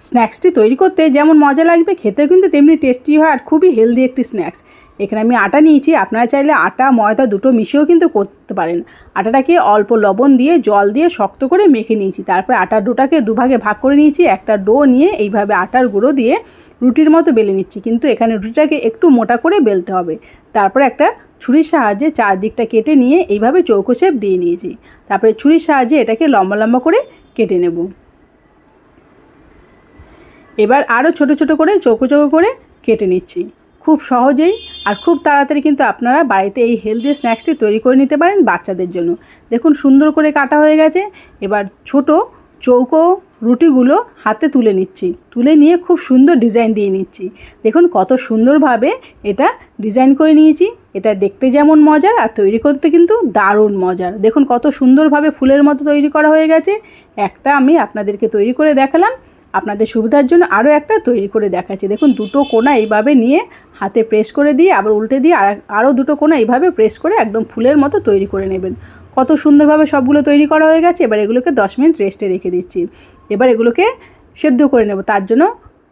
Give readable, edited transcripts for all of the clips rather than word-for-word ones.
স্ন্যাক্সটি তৈরি করতে যেমন মজা লাগবে, খেতেও কিন্তু তেমনি টেস্টি হয় আর খুবই হেলদি একটি স্ন্যাক্স। এখানে আমি আটা নিয়েছি, আপনারা চাইলে আটা ময়দা দুটো মিশিয়েও কিন্তু করতে পারেন। আটাটাকে অল্প লবণ দিয়ে জল দিয়ে শক্ত করে মেখে নিয়েছি, তারপরে আটার ডোটাকে দুভাগে ভাগ করে নিয়েছি। একটা ডো নিয়ে এইভাবে আটার গুঁড়ো দিয়ে রুটির মতো বেলে নিচ্ছি, কিন্তু এখানে রুটিটাকে একটু মোটা করে বেলতে হবে। তারপরে একটা ছুরির সাহায্যে চারদিকটা কেটে নিয়ে এইভাবে চৌকো শেপ দিয়ে নিয়েছি। তারপরে ছুরির সাহায্যে এটাকে লম্বা লম্বা করে কেটে নেব। এবার আরও ছোট ছোট করে চৌকো চৌকো করে কেটে নিচ্ছি। খুব সহজেই আর খুব তাড়াতাড়ি কিন্তু আপনারা বাড়িতে এই হেলদি স্ন্যাক্সটি তৈরি করে নিতে পারেন বাচ্চাদের জন্য। দেখুন সুন্দর করে কাটা হয়ে গেছে। এবার ছোট চৌকো রুটিগুলো হাতে তুলে নিচ্ছি, তুলে নিয়ে খুব সুন্দর ডিজাইন দিয়ে নিচ্ছি। দেখুন কত সুন্দরভাবে এটা ডিজাইন করে নিয়েছি। এটা দেখতে যেমন মজার আর তৈরি করতে কিন্তু দারুণ মজার। দেখুন কত সুন্দরভাবে ফুলের মতো তৈরি করা হয়ে গেছে। একটা আমি আপনাদেরকে তৈরি করে দেখালাম, আপনাদের সুবিধার জন্য আরও একটা তৈরি করে দেখাচ্ছি। দেখুন দুটো কোণা এইভাবে নিয়ে হাতে প্রেস করে দিয়ে আবার উল্টে দিয়ে আরও দুটো কোণা এইভাবে প্রেস করে একদম ফুলের মতো তৈরি করে নেবেন। কত সুন্দরভাবে সবগুলো তৈরি করা হয়ে গেছে। এবার এগুলোকে 10 মিনিট রেস্টে রেখে দিচ্ছি। এবার এগুলোকে সেদ্ধ করে নেব। তার জন্য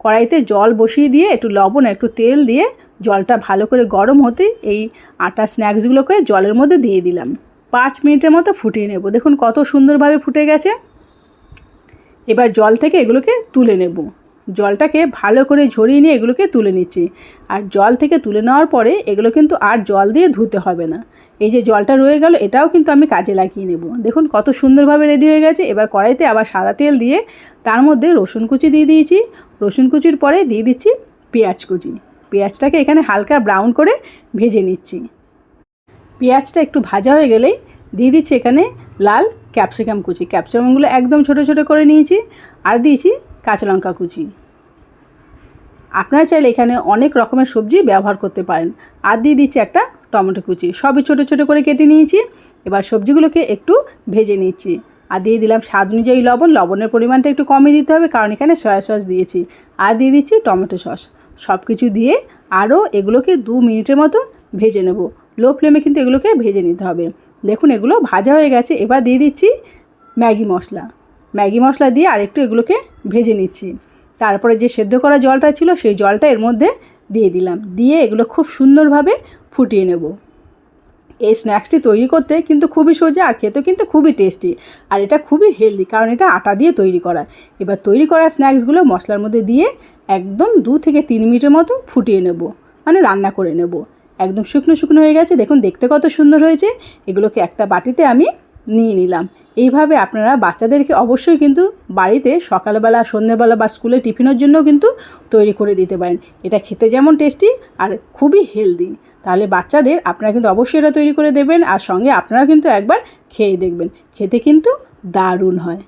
কড়াইতে জল বসিয়ে দিয়ে একটু লবণ একটু তেল দিয়ে জলটা ভালো করে গরম হতে এই আটা স্ন্যাক্সগুলোকে জলের মধ্যে দিয়ে দিলাম। 5 মিনিটের মতো ফুটিয়ে নেব। দেখুন কত সুন্দরভাবে ফুটে গেছে। এবার জল থেকে এগুলোকে তুলে নেব। জলটাকে ভালো করে ঝরিয়ে নিয়ে এগুলোকে তুলে নিচ্ছি। আর জল থেকে তুলে নেওয়ার পরে এগুলো কিন্তু আর জল দিয়ে ধুতে হবে না। এই যে জলটা রয়ে গেল এটাও কিন্তু আমি কাজে লাগিয়ে নেব। দেখুন কত সুন্দরভাবে রেডি হয়ে গেছে। এবার কড়াইতে আবার সাদা তেল দিয়ে তার মধ্যে রসুন কুচি দিয়ে দিয়েছি। রসুন কুচির পরে দিয়ে দিচ্ছি পেঁয়াজ কুচি। পেঁয়াজটাকে এখানে হালকা ব্রাউন করে ভেজে নিচ্ছি। পেঁয়াজটা একটু ভাজা হয়ে গেলেই দিয়ে দিচ্ছি এখানে লাল ক্যাপসিকাম কুচি। ক্যাপসিকামগুলো একদম ছোট ছোট করে নিয়েছি। আর দিয়েছি কাঁচা লঙ্কা কুচি। আপনারা চাইলে এখানে অনেক রকমের সবজি ব্যবহার করতে পারেন। আর দিয়ে দিচ্ছি একটা টমেটো কুচি। সবই ছোট ছোট করে কেটে নিয়েছি। এবার সবজিগুলোকে একটু ভেজে নিচ্ছি। আর দিয়ে দিলাম স্বাদ অনুযায়ী লবণ। লবণের পরিমাণটা একটু কমই দিতে হবে, কারণ এখানে সয়া সস দিয়েছি। আর দিয়ে দিচ্ছি টমেটো সস। সব কিছু দিয়ে আরও এগুলোকে 2 মিনিটের মতো ভেজে নেব। লো ফ্লেমে কিন্তু এগুলোকে ভেজে নিতে হবে। দেখুন এগুলো ভাজা হয়ে গেছে। এবার দিয়ে দিচ্ছি ম্যাগি মশলা। ম্যাগি মশলা দিয়ে আরেকটু এগুলোকে ভেজে নিচ্ছি। তারপরে যে সেদ্ধ করা জলটা ছিল সেই জলটা এর মধ্যে দিয়ে দিলাম। দিয়ে এগুলো খুব সুন্দরভাবে ফুটিয়ে নেব। এই স্ন্যাক্সটি তৈরি করতে কিন্তু খুবই সোজা আর খেতে কিন্তু খুবই টেস্টি। আর এটা খুবই হেলদি, কারণ এটা আটা দিয়ে তৈরি করা। এবার তৈরি করা স্ন্যাক্সগুলো মশলার মধ্যে দিয়ে একদম 2 থেকে 3 মিনিটের মতো ফুটিয়ে নেব, মানে রান্না করে নেব। একদম শুকনো শুকনো হয়ে গেছে। দেখুন দেখতে কত সুন্দর হয়েছে। এগুলোকে একটা বাটিতে আমি নিয়ে নিলাম। এইভাবে আপনারা বাচ্চাদেরকে অবশ্যই কিন্তু বাড়িতে সকালবেলা সন্ধ্যেবেলা বা স্কুলে টিফিনের জন্য কিন্তু তৈরি করে দিতে পারেন। এটা খেতে যেমন টেস্টি আর খুবই হেলদি। তাহলে বাচ্চাদের আপনারা কিন্তু অবশ্যই এটা তৈরি করে দেবেন, আর সঙ্গে আপনারা কিন্তু একবার খেয়ে দেখবেন। খেতে কিন্তু দারুণ হয়।